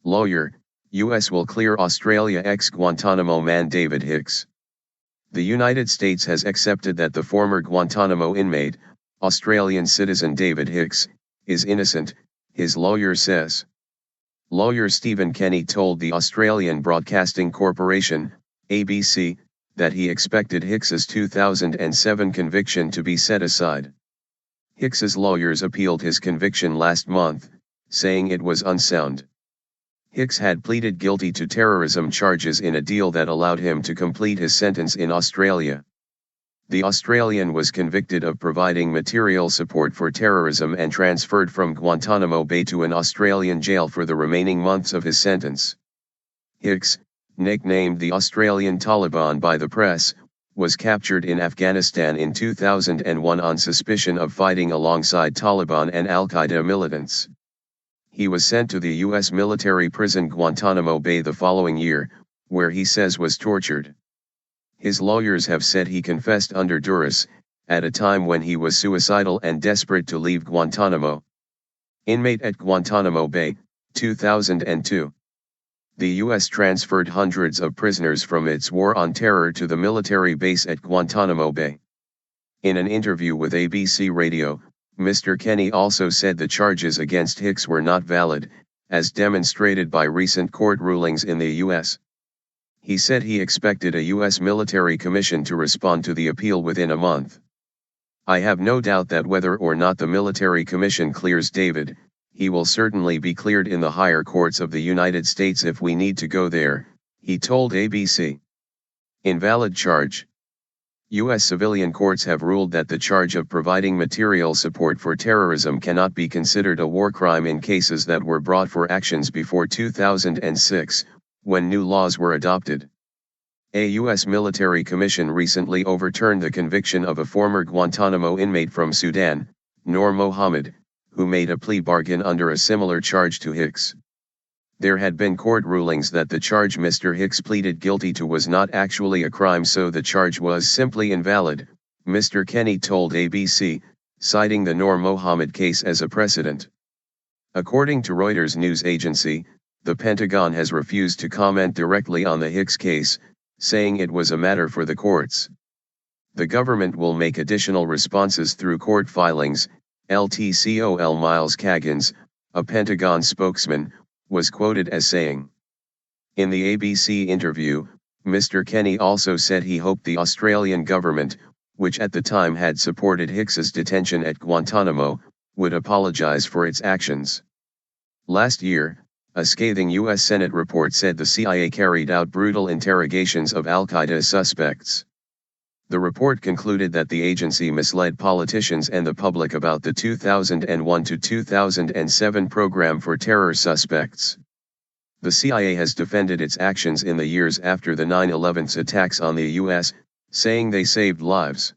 Lawyer, U.S. will clear Australia ex-Guantanamo man David Hicks. The United States has accepted that the former Guantanamo inmate, Australian citizen David Hicks, is innocent, his lawyer says. Lawyer Stephen Kenny told the Australian Broadcasting Corporation, ABC, that he expected Hicks's 2007 conviction to be set aside. Hicks's lawyers appealed his conviction last month, saying it was unsound. Hicks had pleaded guilty to terrorism charges in a deal that allowed him to complete his sentence in Australia. The Australian was convicted of providing material support for terrorism and transferred from Guantanamo Bay to an Australian jail for the remaining months of his sentence. Hicks, nicknamed the Australian Taliban by the press, was captured in Afghanistan in 2001 on suspicion of fighting alongside Taliban and Al-Qaeda militants. He was sent to the U.S. military prison Guantanamo Bay the following year, where he says was tortured. His lawyers have said he confessed under duress, at a time when he was suicidal and desperate to leave Guantanamo. Inmate at Guantanamo Bay, 2002. The U.S. transferred hundreds of prisoners from its war on terror to the military base at Guantanamo Bay. In an interview with ABC Radio, Mr. Kenny also said the charges against Hicks were not valid, as demonstrated by recent court rulings in the U.S. He said he expected a U.S. military commission to respond to the appeal within a month. I have no doubt that whether or not the military commission clears David, he will certainly be cleared in the higher courts of the United States if we need to go there, he told ABC. Invalid charge. U.S. civilian courts have ruled that the charge of providing material support for terrorism cannot be considered a war crime in cases that were brought for actions before 2006, when new laws were adopted. A U.S. military commission recently overturned the conviction of a former Guantanamo inmate from Sudan, Noor Mohammed, who made a plea bargain under a similar charge to Hicks. There had been court rulings that the charge Mr. Hicks pleaded guilty to was not actually a crime, so the charge was simply invalid, Mr. Kenny told ABC, citing the Noor Mohammed case as a precedent. According to Reuters news agency, the Pentagon has refused to comment directly on the Hicks case, saying it was a matter for the courts. The government will make additional responses through court filings, LTCOL. Miles Kaggans, a Pentagon spokesman, was quoted as saying. In the ABC interview, Mr. Kenny also said he hoped the Australian government, which at the time had supported Hicks's detention at Guantanamo, would apologize for its actions. Last year, a scathing U.S. Senate report said the CIA carried out brutal interrogations of Al-Qaeda suspects. The report concluded that the agency misled politicians and the public about the 2001 to 2007 program for terror suspects. The CIA has defended its actions in the years after the 9/11 attacks on the U.S., saying they saved lives.